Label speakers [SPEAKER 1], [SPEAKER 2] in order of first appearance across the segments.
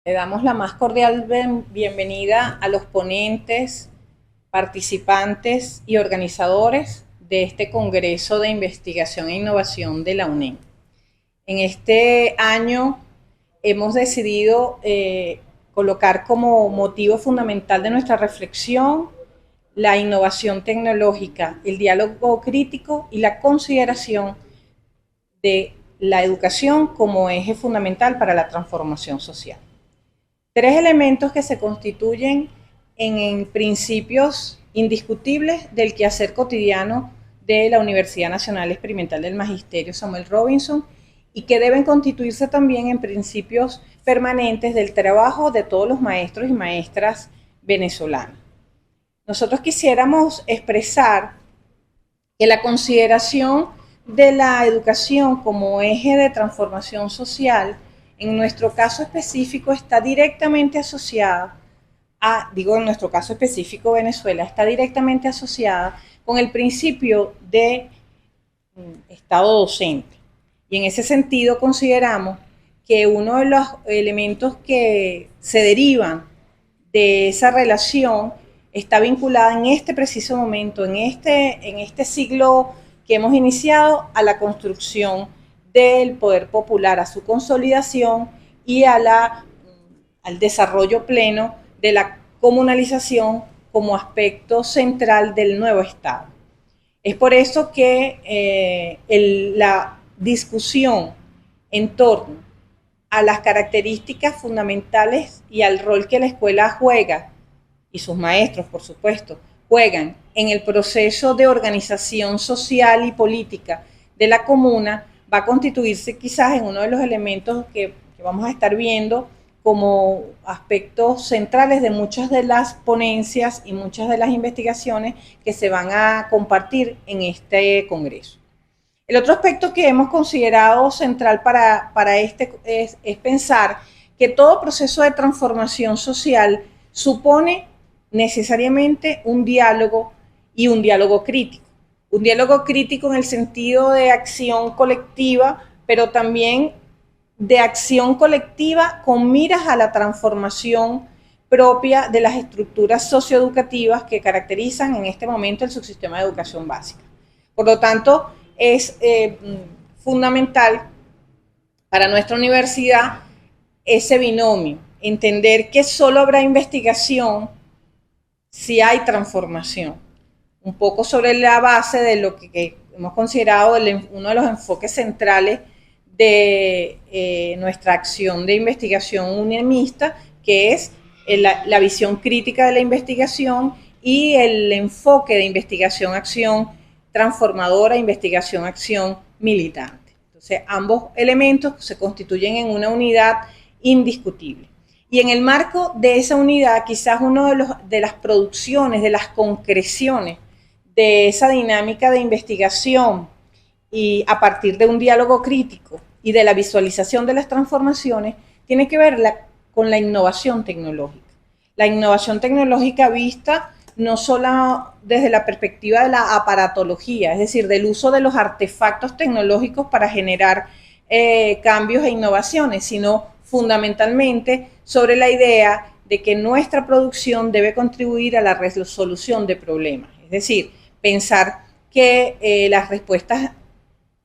[SPEAKER 1] Le damos la más cordial bienvenida a los ponentes, participantes y organizadores de este Congreso de Investigación e Innovación de la UNED. En este año hemos decidido colocar como motivo fundamental de nuestra reflexión la innovación tecnológica, el diálogo crítico y la consideración de la educación como eje fundamental para la transformación social. Tres elementos que se constituyen en principios indiscutibles del quehacer cotidiano de la Universidad Nacional Experimental del Magisterio Samuel Robinson y que deben constituirse también en principios permanentes del trabajo de todos los maestros y maestras venezolanos. Nosotros quisiéramos expresar que la consideración de la educación como eje de transformación social, en nuestro caso específico, está directamente asociada en nuestro caso específico Venezuela, está directamente asociada con el principio de Estado docente. Y en ese sentido consideramos que uno de los elementos que se derivan de esa relación está vinculada en este preciso momento, en este siglo que hemos iniciado, a la construcción del poder popular, a su consolidación y al desarrollo pleno de la comunalización como aspecto central del nuevo Estado. Es por eso que la discusión en torno a las características fundamentales y al rol que la escuela juega, y sus maestros, por supuesto, juegan en el proceso de organización social y política de la comuna, va a constituirse quizás en uno de los elementos que vamos a estar viendo como aspectos centrales de muchas de las ponencias y muchas de las investigaciones que se van a compartir en este congreso. El otro aspecto que hemos considerado central para este es pensar que todo proceso de transformación social supone necesariamente un diálogo y un diálogo crítico. Un diálogo crítico en el sentido de acción colectiva, pero también de acción colectiva con miras a la transformación propia de las estructuras socioeducativas que caracterizan en este momento el subsistema de educación básica. Por lo tanto, es fundamental para nuestra universidad ese binomio, entender que solo habrá investigación si hay transformación. Un poco sobre la base de lo que hemos considerado uno de los enfoques centrales de nuestra acción de investigación UNEMista, que es la visión crítica de la investigación y el enfoque de investigación-acción transformadora, investigación-acción militante. Entonces, ambos elementos se constituyen en una unidad indiscutible. Y en el marco de esa unidad, quizás uno de las producciones, de las concreciones de esa dinámica de investigación y a partir de un diálogo crítico y de la visualización de las transformaciones, tiene que ver con la innovación tecnológica. La innovación tecnológica vista no solo desde la perspectiva de la aparatología, es decir, del uso de los artefactos tecnológicos para generar cambios e innovaciones, sino fundamentalmente sobre la idea de que nuestra producción debe contribuir a la resolución de problemas. Es decir, pensar que las respuestas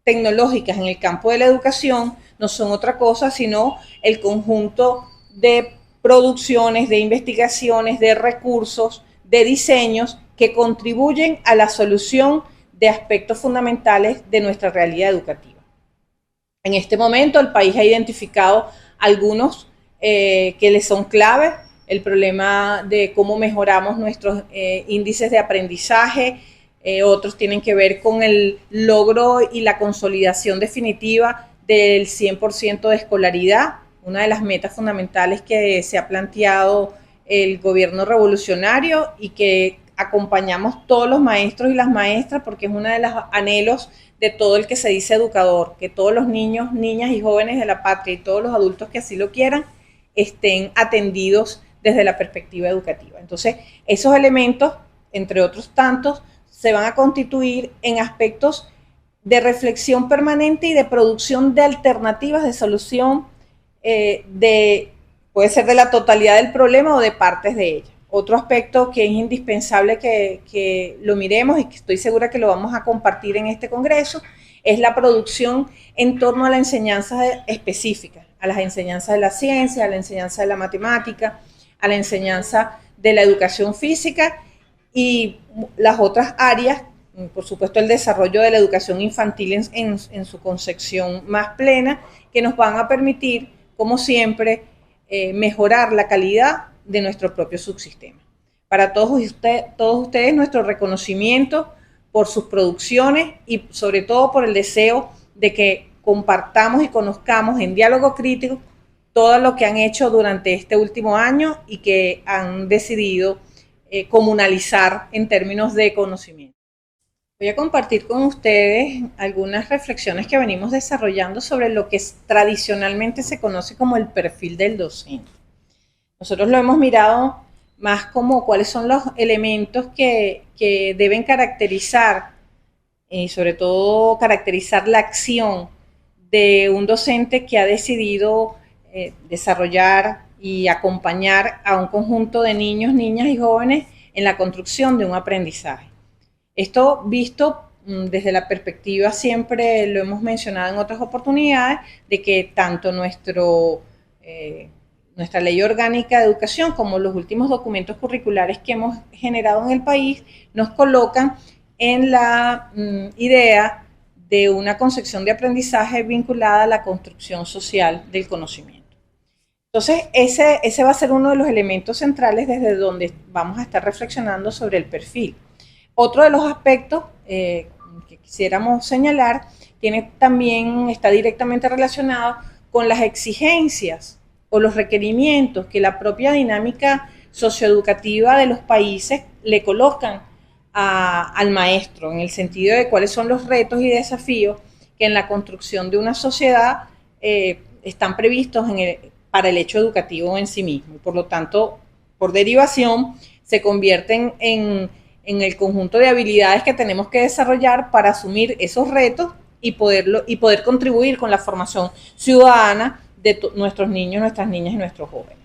[SPEAKER 1] tecnológicas en el campo de la educación no son otra cosa sino el conjunto de producciones, de investigaciones, de recursos, de diseños que contribuyen a la solución de aspectos fundamentales de nuestra realidad educativa. En este momento el país ha identificado algunos que les son clave, el problema de cómo mejoramos nuestros índices de aprendizaje, otros tienen que ver con el logro y la consolidación definitiva del 100% de escolaridad, una de las metas fundamentales que se ha planteado el gobierno revolucionario y que acompañamos todos los maestros y las maestras porque es uno de los anhelos de todo el que se dice educador, que todos los niños, niñas y jóvenes de la patria y todos los adultos que así lo quieran estén atendidos desde la perspectiva educativa. Entonces, esos elementos, entre otros tantos, se van a constituir en aspectos de reflexión permanente y de producción de alternativas de solución de puede ser de la totalidad del problema o de partes de ella. Otro aspecto que es indispensable que lo miremos y que estoy segura que lo vamos a compartir en este congreso es la producción en torno a la enseñanza específica, a las enseñanzas de la ciencia, a la enseñanza de la matemática, a la enseñanza de la educación física y las otras áreas, por supuesto el desarrollo de la educación infantil en su concepción más plena, que nos van a permitir, como siempre, mejorar la calidad de nuestro propio subsistema. Para todos ustedes, nuestro reconocimiento por sus producciones y sobre todo por el deseo de que compartamos y conozcamos en diálogo crítico todo lo que han hecho durante este último año y que han decidido comunalizar en términos de conocimiento. Voy a compartir con ustedes algunas reflexiones que venimos desarrollando sobre lo que tradicionalmente se conoce como el perfil del docente. Nosotros lo hemos mirado más como cuáles son los elementos que deben caracterizar y sobre todo caracterizar la acción de un docente que ha decidido desarrollar y acompañar a un conjunto de niños, niñas y jóvenes en la construcción de un aprendizaje. Esto visto desde la perspectiva, siempre lo hemos mencionado en otras oportunidades, de que tanto nuestra ley orgánica de educación como los últimos documentos curriculares que hemos generado en el país nos colocan en la idea de una concepción de aprendizaje vinculada a la construcción social del conocimiento. Entonces, ese va a ser uno de los elementos centrales desde donde vamos a estar reflexionando sobre el perfil. Otro de los aspectos que quisiéramos señalar está directamente relacionado con las exigencias o los requerimientos que la propia dinámica socioeducativa de los países le colocan al maestro, en el sentido de cuáles son los retos y desafíos que en la construcción de una sociedad están previstos para el hecho educativo en sí mismo. Por lo tanto, por derivación, se convierten en el conjunto de habilidades que tenemos que desarrollar para asumir esos retos y poder contribuir con la formación ciudadana de nuestros niños, nuestras niñas y nuestros jóvenes.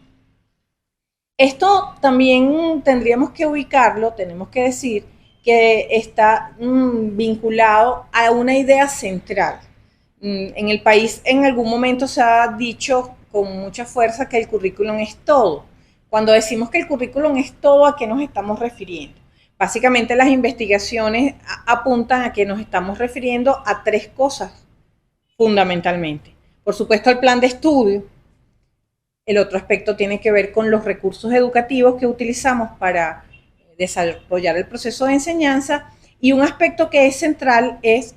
[SPEAKER 1] Esto también tendríamos que ubicarlo, tenemos que decir que está vinculado a una idea central. En el país en algún momento se ha dicho con mucha fuerza que el currículum es todo. Cuando decimos que el currículum es todo, ¿a qué nos estamos refiriendo? Básicamente las investigaciones apuntan a que nos estamos refiriendo a tres cosas fundamentalmente. Por supuesto, el plan de estudio. El otro aspecto tiene que ver con los recursos educativos que utilizamos para desarrollar el proceso de enseñanza, y un aspecto que es central es,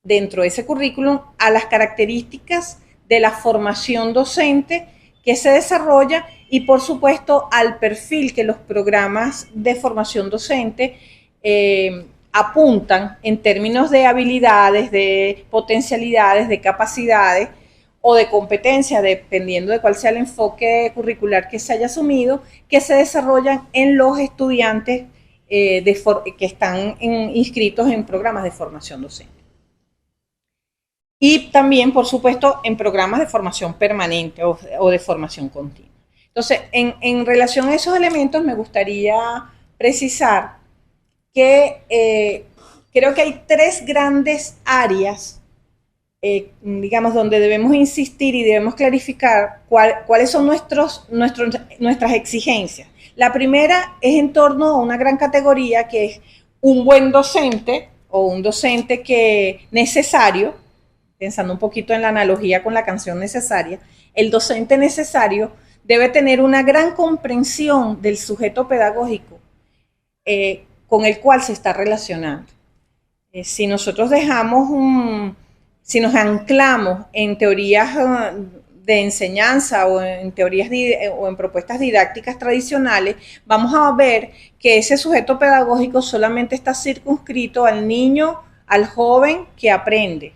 [SPEAKER 1] dentro de ese currículum, a las características de la formación docente que se desarrolla y, por supuesto, al perfil que los programas de formación docente apuntan en términos de habilidades, de potencialidades, de capacidades o de competencia, dependiendo de cuál sea el enfoque curricular que se haya asumido, que se desarrollan en los estudiantes que están inscritos en programas de formación docente. Y también, por supuesto, en programas de formación permanente o de formación continua. Entonces, en relación a esos elementos, me gustaría precisar que creo que hay tres grandes áreas digamos, donde debemos insistir y debemos clarificar cuáles son nuestras exigencias. La primera es en torno a una gran categoría que es un buen docente o un docente que necesario, pensando un poquito en la analogía con la canción Necesaria, el docente necesario debe tener una gran comprensión del sujeto pedagógico con el cual se está relacionando. Si nosotros si nos anclamos en teorías de enseñanza o en teorías o en propuestas didácticas tradicionales, vamos a ver que ese sujeto pedagógico solamente está circunscrito al niño, al joven que aprende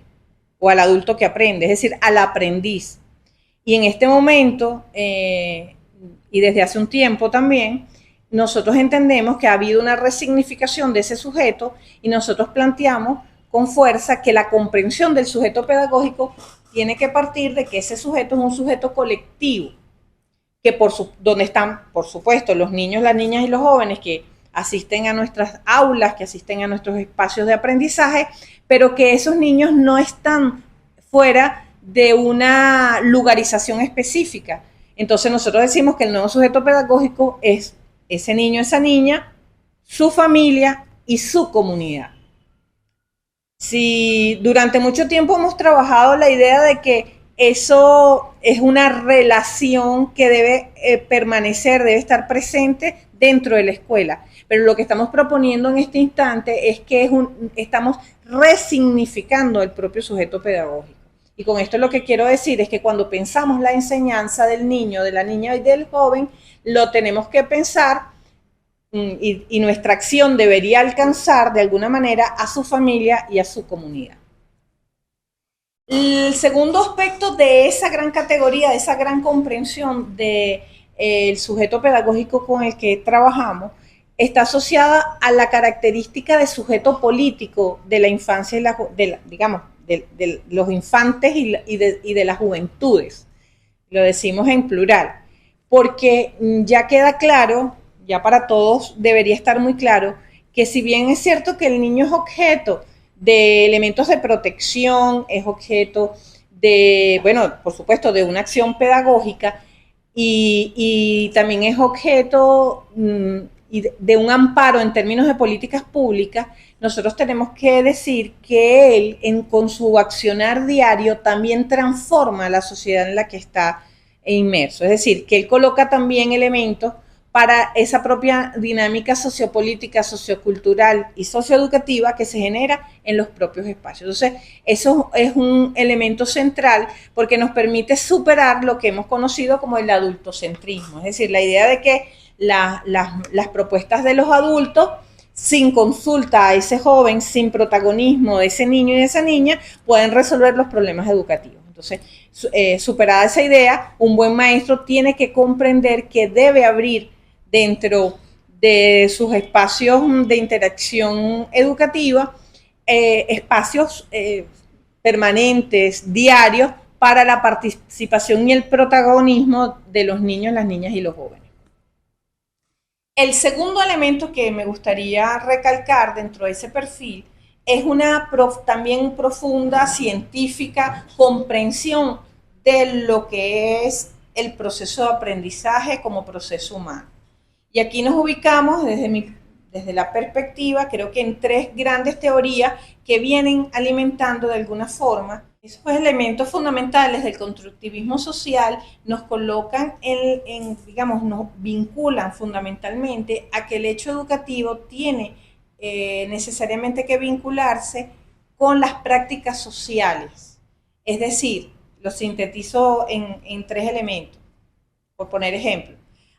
[SPEAKER 1] o al adulto que aprende, es decir, al aprendiz. Y en este momento, y desde hace un tiempo también, nosotros entendemos que ha habido una resignificación de ese sujeto y nosotros planteamos con fuerza que la comprensión del sujeto pedagógico tiene que partir de que ese sujeto es un sujeto colectivo, donde están, por supuesto, los niños, las niñas y los jóvenes que asisten a nuestras aulas, que asisten a nuestros espacios de aprendizaje, pero que esos niños no están fuera de una lugarización específica. Entonces nosotros decimos que el nuevo sujeto pedagógico es ese niño, esa niña, su familia y su comunidad. Si durante mucho tiempo hemos trabajado la idea de que eso es una relación que debe permanecer, debe estar presente dentro de la escuela. Pero lo que estamos proponiendo en este instante es que estamos resignificando el propio sujeto pedagógico. Y con esto lo que quiero decir es que cuando pensamos la enseñanza del niño, de la niña y del joven, lo tenemos que pensar y nuestra acción debería alcanzar de alguna manera a su familia y a su comunidad. El segundo aspecto de esa gran categoría, de esa gran comprensión del sujeto pedagógico con el que trabajamos, está asociada a la característica de sujeto político de la infancia y digamos, de los infantes y de las juventudes. Lo decimos en plural, porque ya queda claro, ya para todos debería estar muy claro, que si bien es cierto que el niño es objeto de elementos de protección, es objeto de, bueno, por supuesto, de una acción pedagógica y también es objeto de un amparo en términos de políticas públicas, nosotros tenemos que decir que él, con su accionar diario, también transforma la sociedad en la que está inmerso. Es decir, que él coloca también elementos para esa propia dinámica sociopolítica, sociocultural y socioeducativa que se genera en los propios espacios. Entonces, eso es un elemento central porque nos permite superar lo que hemos conocido como el adultocentrismo, es decir, la idea de que las propuestas de los adultos, sin consulta a ese joven, sin protagonismo de ese niño y de esa niña, pueden resolver los problemas educativos. Entonces, superada esa idea, un buen maestro tiene que comprender que debe abrir dentro de sus espacios de interacción educativa espacios permanentes, diarios, para la participación y el protagonismo de los niños, las niñas y los jóvenes. El segundo elemento que me gustaría recalcar dentro de ese perfil es una también profunda, científica comprensión de lo que es el proceso de aprendizaje como proceso humano. Y aquí nos ubicamos desde la perspectiva, creo que en tres grandes teorías que vienen alimentando de alguna forma. Esos elementos fundamentales del constructivismo social nos colocan digamos, nos vinculan fundamentalmente a que el hecho educativo tiene necesariamente que vincularse con las prácticas sociales. Es decir, lo sintetizo en tres elementos, por poner ejemplo.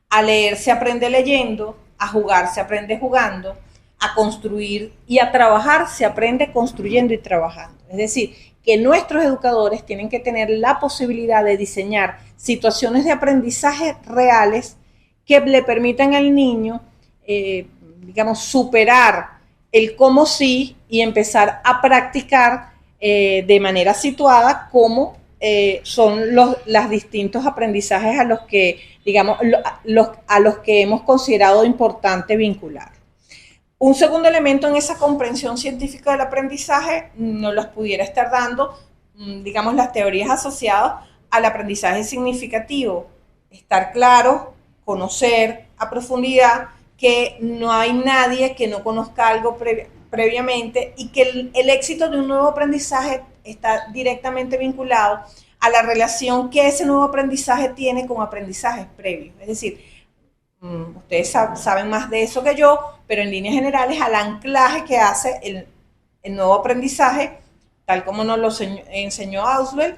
[SPEAKER 1] A leer se aprende leyendo, a jugar se aprende jugando, a construir y a trabajar se aprende construyendo y trabajando. Es decir, que nuestros educadores tienen que tener la posibilidad de diseñar situaciones de aprendizaje reales que le permitan al niño, digamos, superar el cómo sí y empezar a practicar de manera situada cómo son los distintos aprendizajes a los que, digamos, a los que hemos considerado importante vincular. Un segundo elemento en esa comprensión científica del aprendizaje nos los pudiera estar dando, digamos, las teorías asociadas al aprendizaje significativo. Estar claro, conocer a profundidad que no hay nadie que no conozca algo previamente y que el éxito de un nuevo aprendizaje está directamente vinculado a la relación que ese nuevo aprendizaje tiene con aprendizajes previos. Es decir, ustedes saben más de eso que yo, pero en líneas generales al anclaje que hace el nuevo aprendizaje, tal como nos lo enseñó Auswell,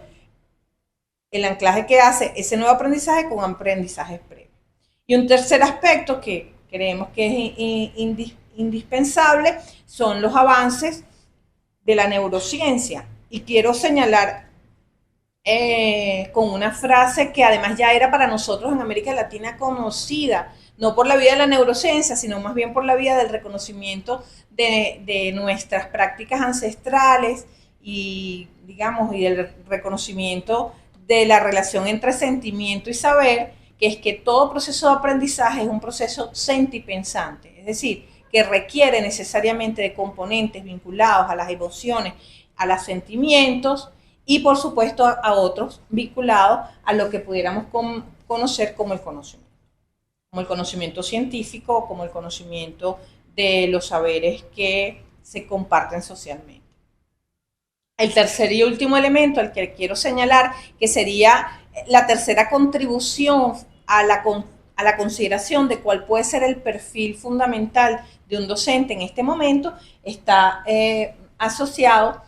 [SPEAKER 1] el anclaje que hace ese nuevo aprendizaje con aprendizajes previos. Y un tercer aspecto que creemos que es indispensable son los avances de la neurociencia. Y quiero señalar con una frase que además ya era para nosotros en América Latina conocida, no por la vía de la neurociencia, sino más bien por la vía del reconocimiento de nuestras prácticas ancestrales y, digamos, y del reconocimiento de la relación entre sentimiento y saber, que es que todo proceso de aprendizaje es un proceso sentipensante, es decir, que requiere necesariamente de componentes vinculados a las emociones, a los sentimientos y por supuesto a otros vinculados a lo que pudiéramos conocer como el conocimiento científico, como el conocimiento de los saberes que se comparten socialmente. El tercer y último elemento al que quiero señalar, que sería la tercera contribución a la consideración de cuál puede ser el perfil fundamental de un docente en este momento, está asociado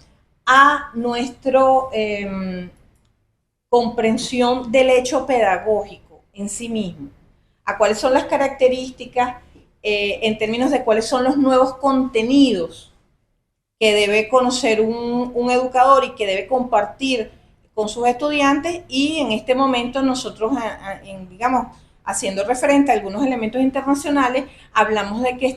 [SPEAKER 1] a nuestra comprensión del hecho pedagógico en sí mismo, a cuáles son las características en términos de cuáles son los nuevos contenidos que debe conocer un educador y que debe compartir con sus estudiantes, y en este momento nosotros, digamos, haciendo referente a algunos elementos internacionales, hablamos de que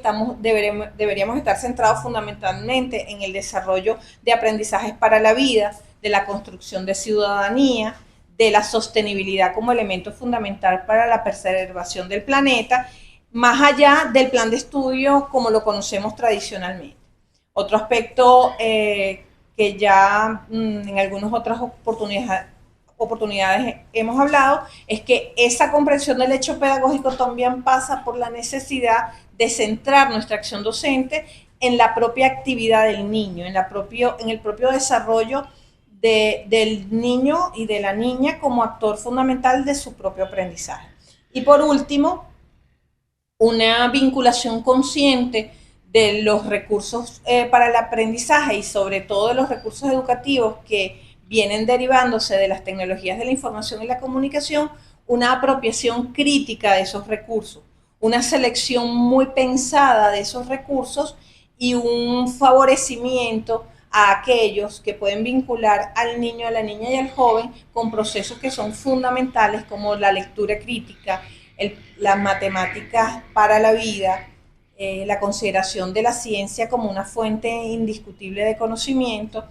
[SPEAKER 1] deberíamos estar centrados fundamentalmente en el desarrollo de aprendizajes para la vida, de la construcción de ciudadanía, de la sostenibilidad como elemento fundamental para la preservación del planeta, más allá del plan de estudio como lo conocemos tradicionalmente. Otro aspecto que ya en algunas otras oportunidades hemos hablado es que esa comprensión del hecho pedagógico también pasa por la necesidad de centrar nuestra acción docente en la propia actividad del niño, en el propio desarrollo del niño y de la niña como actor fundamental de su propio aprendizaje. Y por último, una vinculación consciente de los recursos para el aprendizaje y sobre todo de los recursos educativos que vienen derivándose de las tecnologías de la información y la comunicación, una apropiación crítica de esos recursos, una selección muy pensada de esos recursos y un favorecimiento a aquellos que pueden vincular al niño, a la niña y al joven con procesos que son fundamentales como la lectura crítica, las matemáticas para la vida, la consideración de la ciencia como una fuente indiscutible de conocimiento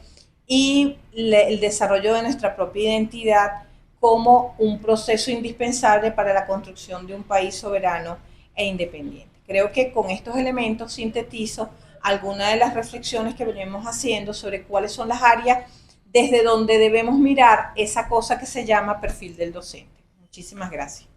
[SPEAKER 1] y el desarrollo de nuestra propia identidad como un proceso indispensable para la construcción de un país soberano e independiente. Creo que con estos elementos sintetizo algunas de las reflexiones que venimos haciendo sobre cuáles son las áreas desde donde debemos mirar esa cosa que se llama perfil del docente. Muchísimas gracias.